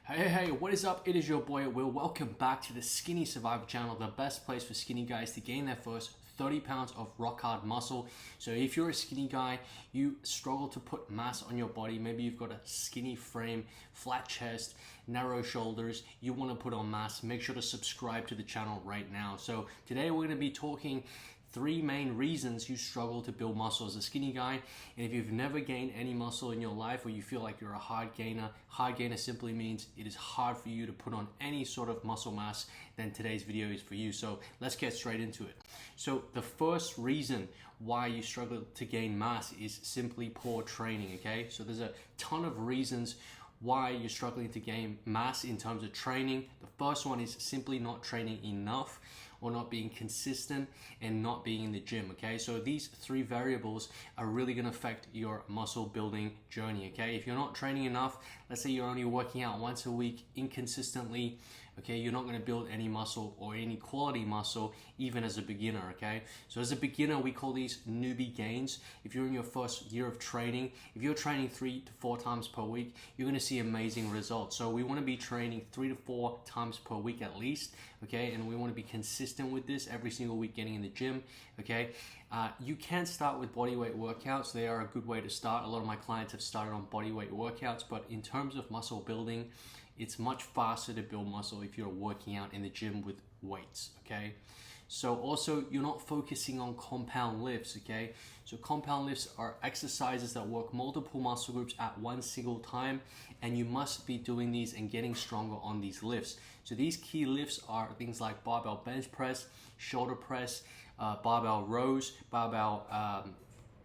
Hey, what is up? It is your boy Will. Welcome back to the Skinny Survivor channel, the best place for skinny guys to gain their first 30 pounds of rock hard muscle. So if you're a skinny guy, you struggle to put mass on your body, maybe you've got a skinny frame, flat chest, narrow shoulders, you want to put on mass, make sure to subscribe to the channel right now. So today we're going to be talking 3 main reasons you struggle to build muscle as a skinny guy. And if you've never gained any muscle in your life, or you feel like you're a hard gainer simply means it is hard for you to put on any sort of muscle mass, then today's video is for you. So let's get straight into it. So the first reason why you struggle to gain mass is simply poor training, okay? So there's a ton of reasons why you're struggling to gain mass in terms of training. The first one is simply not training enough, or not being consistent, and not being in the gym, okay? So these 3 variables are really gonna affect your muscle building journey, okay? If you're not training enough, let's say you're only working out once a week inconsistently, okay, you're not gonna build any muscle or any quality muscle even as a beginner, okay? So as a beginner, we call these newbie gains. If you're in your first year of training, if you're training 3 to 4 times per week, you're gonna see amazing results. So we wanna be training 3 to 4 times per week at least, okay? And we wanna be consistent with this every single week, getting in the gym, okay? You can start with bodyweight workouts. They are a good way to start. A lot of my clients have started on bodyweight workouts, but in terms of muscle building, it's much faster to build muscle if you're working out in the gym with weights, okay? So also, you're not focusing on compound lifts, okay? So compound lifts are exercises that work multiple muscle groups at one single time, and you must be doing these and getting stronger on these lifts. So these key lifts are things like barbell bench press, shoulder press, barbell rows, barbell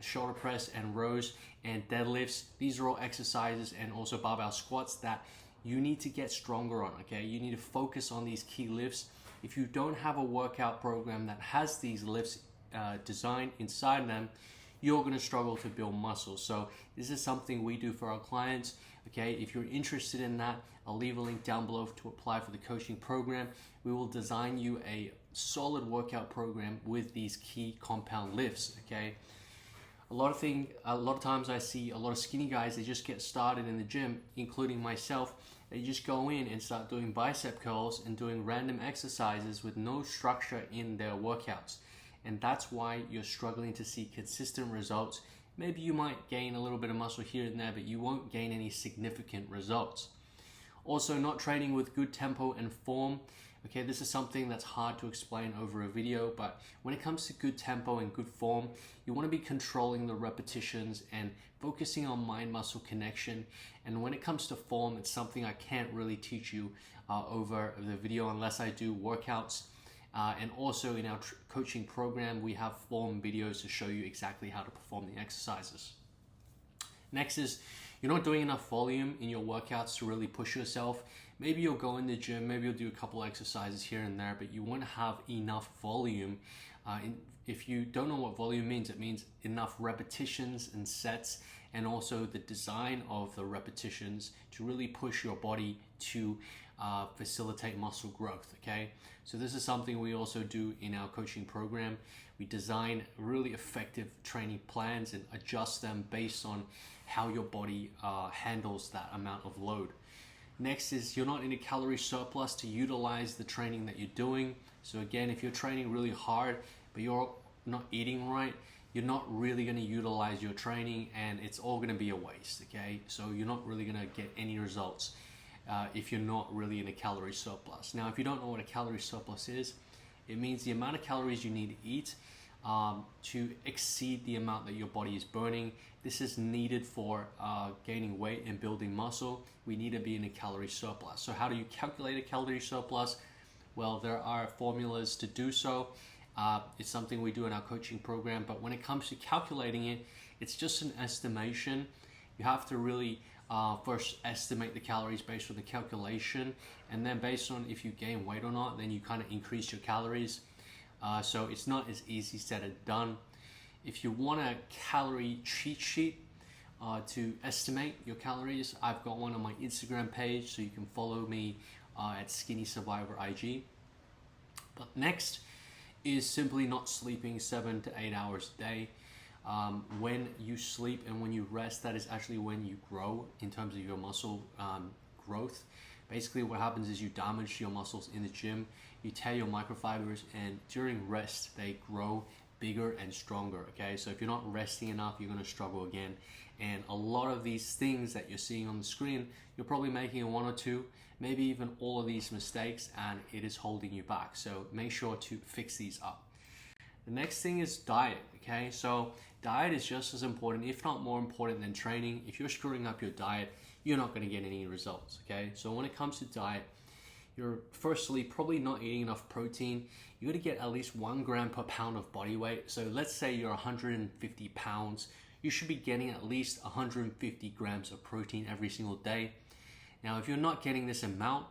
shoulder press and rows, and deadlifts. These are all exercises, and also barbell squats that you need to get stronger on, okay? You need to focus on these key lifts. If you don't have a workout program that has these lifts designed inside them, you're gonna struggle to build muscle. So this is something we do for our clients, okay? If you're interested in that, I'll leave a link down below to apply for the coaching program. We will design you a solid workout program with these key compound lifts, okay? A lot of times I see a lot of skinny guys, they just get started in the gym, including myself. They just go in and start doing bicep curls and doing random exercises with no structure in their workouts. And that's why you're struggling to see consistent results. Maybe you might gain a little bit of muscle here and there, but you won't gain any significant results. Also, not training with good tempo and form. Okay, this is something that's hard to explain over a video, but when it comes to good tempo and good form, you want to be controlling the repetitions and focusing on mind-muscle connection. And when it comes to form, it's something I can't really teach you over the video unless I do workouts. And also in our coaching program, we have form videos to show you exactly how to perform the exercises. Next is, you're not doing enough volume in your workouts to really push yourself. Maybe you'll go in the gym, maybe you'll do a couple exercises here and there, but you won't have enough volume. If you don't know what volume means, it means enough repetitions and sets, and also the design of the repetitions to really push your body to facilitate muscle growth, okay? So this is something we also do in our coaching program. We design really effective training plans and adjust them based on how your body handles that amount of load. Next is, you're not in a calorie surplus to utilize the training that you're doing. So again, if you're training really hard, but you're not eating right, you're not really gonna utilize your training, and it's all gonna be a waste, okay? So you're not really gonna get any results if you're not really in a calorie surplus. Now, if you don't know what a calorie surplus is, it means the amount of calories you need to eat to exceed the amount that your body is burning. This is needed for gaining weight and building muscle. We need to be in a calorie surplus. So how do you calculate a calorie surplus? Well, there are formulas to do so. It's something we do in our coaching program, but when it comes to calculating it, it's just an estimation. You have to really first estimate the calories based on the calculation, and then based on if you gain weight or not, then you kind of increase your calories. So it's not as easy said as done. If you want a calorie cheat sheet to estimate your calories, I've got one on my Instagram page, so you can follow me at Skinny Survivor IG. But next is simply not sleeping 7 to 8 hours a day. When you sleep and when you rest, that is actually when you grow in terms of your muscle growth. Basically what happens is you damage your muscles in the gym, you tear your microfibers, and during rest they grow bigger and stronger. Okay, so if you're not resting enough, you're going to struggle again. And a lot of these things that you're seeing on the screen, you're probably making one or two, maybe even all of these mistakes, and it is holding you back. So make sure to fix these up. The next thing is diet. Okay, so diet is just as important, if not more important, than training. If you're screwing up your diet, you're not going to get any results. Okay, so when it comes to diet, you're firstly probably not eating enough protein. You got to get at least 1 gram per pound of body weight. So let's say you're 150 pounds, you should be getting at least 150 grams of protein every single day. Now, if you're not getting this amount,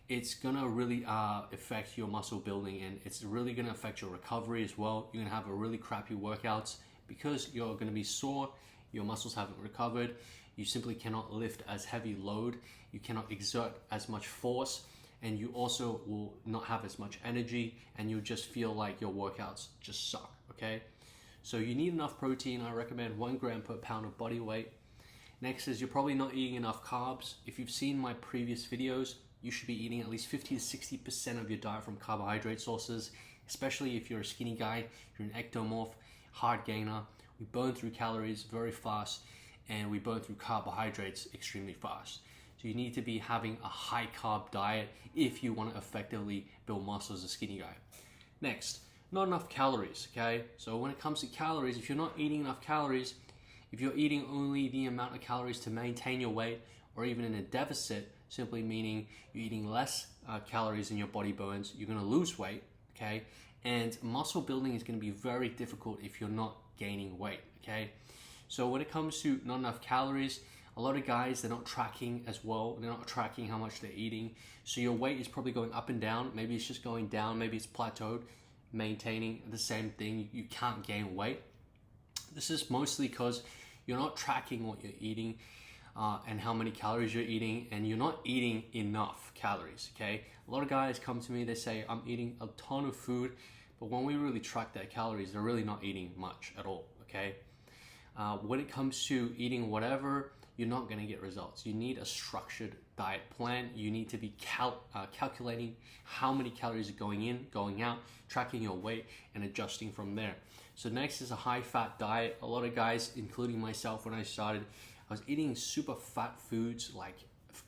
it's gonna really affect your muscle building, and it's really gonna affect your recovery as well. You're gonna have a really crappy workouts because you're gonna be sore, your muscles haven't recovered, you simply cannot lift as heavy load, you cannot exert as much force, and you also will not have as much energy, and you'll just feel like your workouts just suck, okay? So you need enough protein. I recommend 1 gram per pound of body weight. Next is you're probably not eating enough carbs. If you've seen my previous videos, you should be eating at least 50 to 60% of your diet from carbohydrate sources, especially if you're a skinny guy, you're an ectomorph, hard gainer. We burn through calories very fast, and we burn through carbohydrates extremely fast. So you need to be having a high carb diet if you want to effectively build muscle as a skinny guy. Next, not enough calories, okay? So when it comes to calories, if you're not eating enough calories, if you're eating only the amount of calories to maintain your weight, or even in a deficit, simply meaning you're eating less calories than your body burns, you're gonna lose weight, okay? And muscle building is gonna be very difficult if you're not gaining weight, okay? So when it comes to not enough calories, a lot of guys, they're not tracking as well. They're not tracking how much they're eating. So your weight is probably going up and down. Maybe it's just going down, maybe it's plateaued, maintaining the same thing. You can't gain weight. This is mostly because you're not tracking what you're eating and how many calories you're eating, and you're not eating enough calories, okay? A lot of guys come to me, they say, I'm eating a ton of food, but when we really track their calories, they're really not eating much at all, okay? When it comes to eating whatever, you're not gonna get results. You need a structured diet plan. You need to be calculating how many calories are going in, going out, tracking your weight, and adjusting from there. So next is a high-fat diet. A lot of guys, including myself when I started, I was eating super fat foods like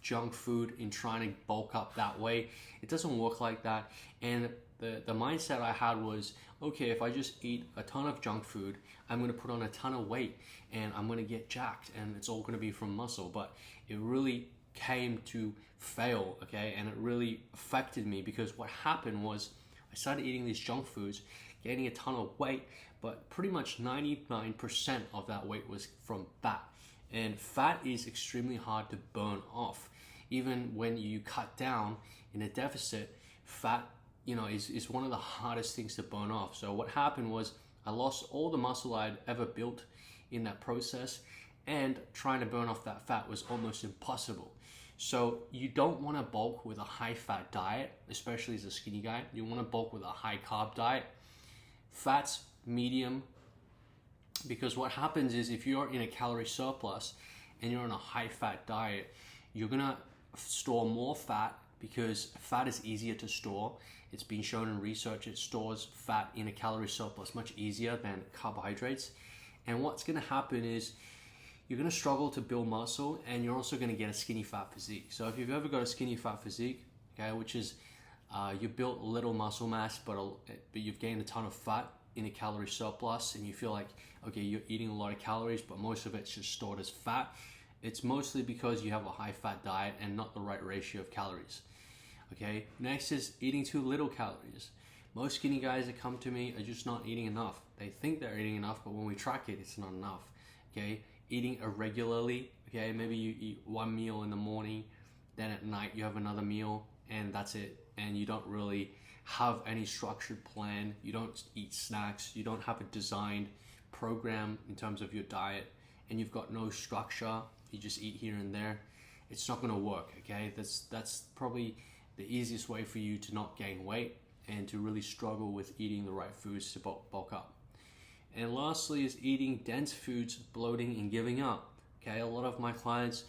junk food and trying to bulk up that way. It doesn't work like that. And the mindset I had was, okay, if I just eat a ton of junk food, I'm gonna put on a ton of weight and I'm gonna get jacked, and it's all gonna be from muscle. But it really came to fail, okay? And it really affected me, because what happened was I started eating these junk foods, gaining a ton of weight, but pretty much 99% of that weight was from fat. And fat is extremely hard to burn off. Even when you cut down in a deficit, fat, is one of the hardest things to burn off. So what happened was I lost all the muscle I'd ever built in that process, and trying to burn off that fat was almost impossible. So you don't want to bulk with a high fat diet, especially as a skinny guy. You want to bulk with a high carb diet. Fats, medium, because what happens is if you're in a calorie surplus and you're on a high fat diet, you're gonna store more fat, because fat is easier to store. It's been shown in research, it stores fat in a calorie surplus much easier than carbohydrates. And what's gonna happen is you're gonna struggle to build muscle, and you're also gonna get a skinny fat physique. So if you've ever got a skinny fat physique, okay, which is you built little muscle mass, but you've gained a ton of fat in a calorie surplus, and you feel like, okay, you're eating a lot of calories, but most of it's just stored as fat. It's mostly because you have a high fat diet and not the right ratio of calories. Okay, next is eating too little calories. Most skinny guys that come to me are just not eating enough. They think they're eating enough, but when we track it, it's not enough. Okay, eating irregularly. Okay, maybe you eat one meal in the morning, then at night you have another meal, and that's it. And you don't really have any structured plan. You don't eat snacks. You don't have a designed program in terms of your diet, and you've got no structure. You just eat here and there. It's not going to work. Okay, that's probably the easiest way for you to not gain weight and to really struggle with eating the right foods to bulk up. And lastly is eating dense foods, bloating, and giving up. Okay, a lot of my clients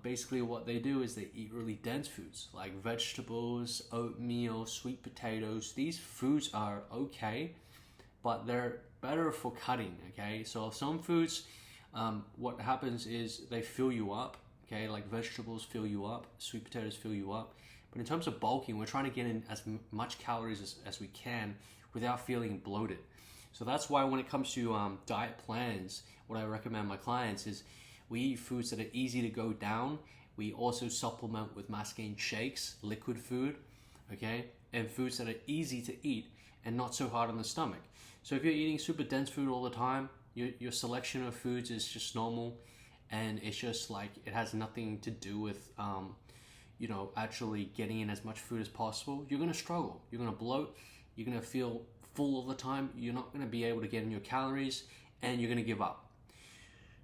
basically what they do is they eat really dense foods like vegetables, oatmeal, sweet potatoes. These foods are okay, but they're better for cutting, okay? So some foods, what happens is they fill you up, okay? Like vegetables fill you up, sweet potatoes fill you up. But in terms of bulking, we're trying to get in as much calories as we can without feeling bloated. So that's why when it comes to diet plans, what I recommend my clients is we eat foods that are easy to go down. We also supplement with mass gain shakes, liquid food, okay? And foods that are easy to eat and not so hard on the stomach. So if you're eating super dense food all the time, your selection of foods is just normal, and it's just like it has nothing to do with actually getting in as much food as possible, you're gonna struggle. You're gonna bloat, you're gonna feel full all the time, you're not gonna be able to get in your calories, and you're gonna give up.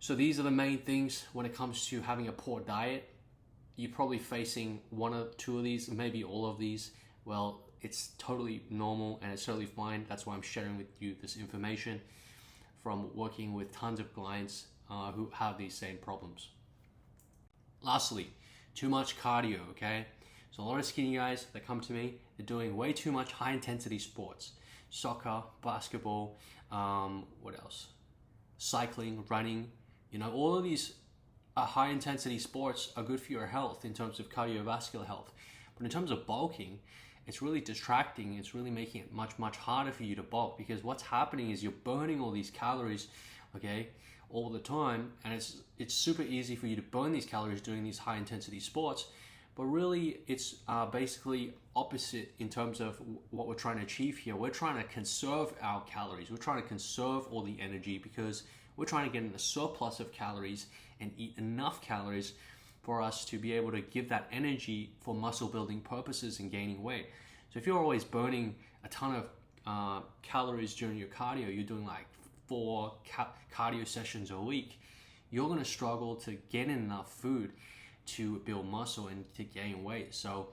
So these are the main things when it comes to having a poor diet. You're probably facing one or two of these, maybe all of these. Well, it's totally normal and it's totally fine. That's why I'm sharing with you this information from working with tons of clients who have these same problems. Lastly, too much cardio, okay? So a lot of skinny guys that come to me, they're doing way too much high intensity sports. Soccer, basketball, what else? Cycling, running. All of these high intensity sports are good for your health in terms of cardiovascular health. But in terms of bulking, it's really distracting. It's really making it much, much harder for you to bulk, because what's happening is you're burning all these calories, okay, all the time, and it's super easy for you to burn these calories doing these high intensity sports, but really it's basically opposite in terms of what we're trying to achieve here. We're trying to conserve our calories. We're trying to conserve all the energy because we're trying to get in a surplus of calories and eat enough calories for us to be able to give that energy for muscle building purposes and gaining weight. So if you're always burning a ton of calories during your cardio, you're doing like 4 cardio sessions a week, you're going to struggle to get enough food to build muscle and to gain weight. So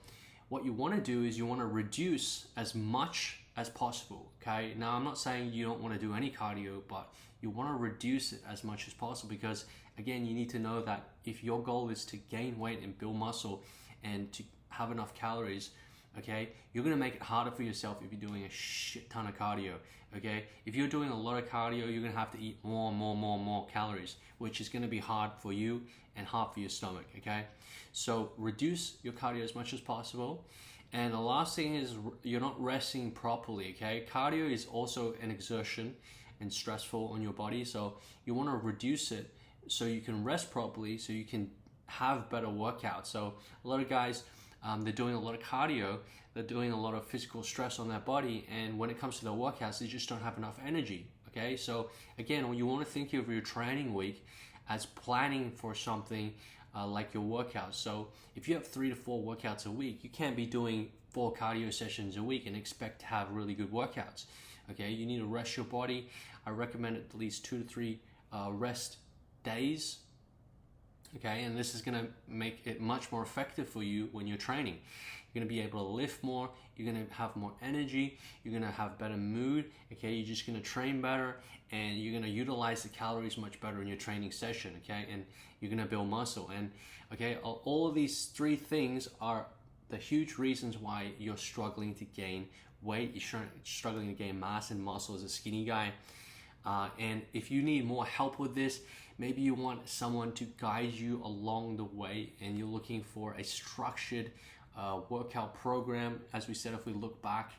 what you want to do is you want to reduce as much as possible, okay? Now, I'm not saying you don't want to do any cardio, but you want to reduce it as much as possible, because again, you need to know that if your goal is to gain weight and build muscle and to have enough calories, okay, you're going to make it harder for yourself if you're doing a shit ton of cardio, okay? If you're doing a lot of cardio, you're going to have to eat more calories, which is going to be hard for you and hard for your stomach, okay? So reduce your cardio as much as possible. And the last thing is you're not resting properly, okay? Cardio is also an exertion and stressful on your body, so you want to reduce it so you can rest properly, so you can have better workouts. So a lot of guys, they're doing a lot of cardio, they're doing a lot of physical stress on their body, and when it comes to their workouts, they just don't have enough energy, okay? So again, when you want to think of your training week as planning for something like your workouts. So if you have 3 to 4 workouts a week, you can't be doing 4 cardio sessions a week and expect to have really good workouts, okay? You need to rest your body. I recommend at least 2 to 3 rest days, okay? And this is going to make it much more effective for you when you're training. You're going to be able to lift more, you're going to have more energy, you're going to have better mood, okay? You're just going to train better, and you're going to utilize the calories much better in your training session, okay? And you're going to build muscle. And okay, all of these 3 things are the huge reasons why you're struggling to gain weight, you're struggling to gain mass and muscle as a skinny guy. And if you need more help with this, maybe you want someone to guide you along the way, and you're looking for a structured workout program. As we said, if we look back,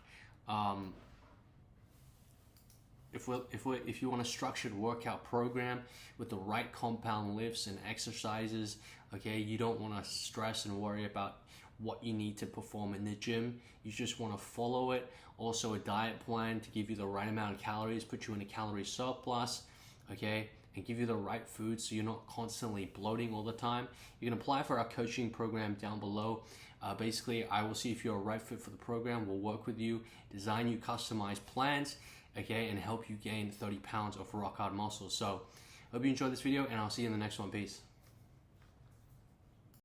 if you want a structured workout program with the right compound lifts and exercises, okay, you don't want to stress and worry about what you need to perform in the gym. You just want to follow it. Also a diet plan to give you the right amount of calories, put you in a calorie surplus, okay, and give you the right food so you're not constantly bloating all the time. You can apply for our coaching program down below. Basically, I will see if you're a right fit for the program. We'll work with you, design you customized plans, okay, and help you gain 30 pounds of rock hard muscle. So, hope you enjoyed this video, and I'll see you in the next one. Peace.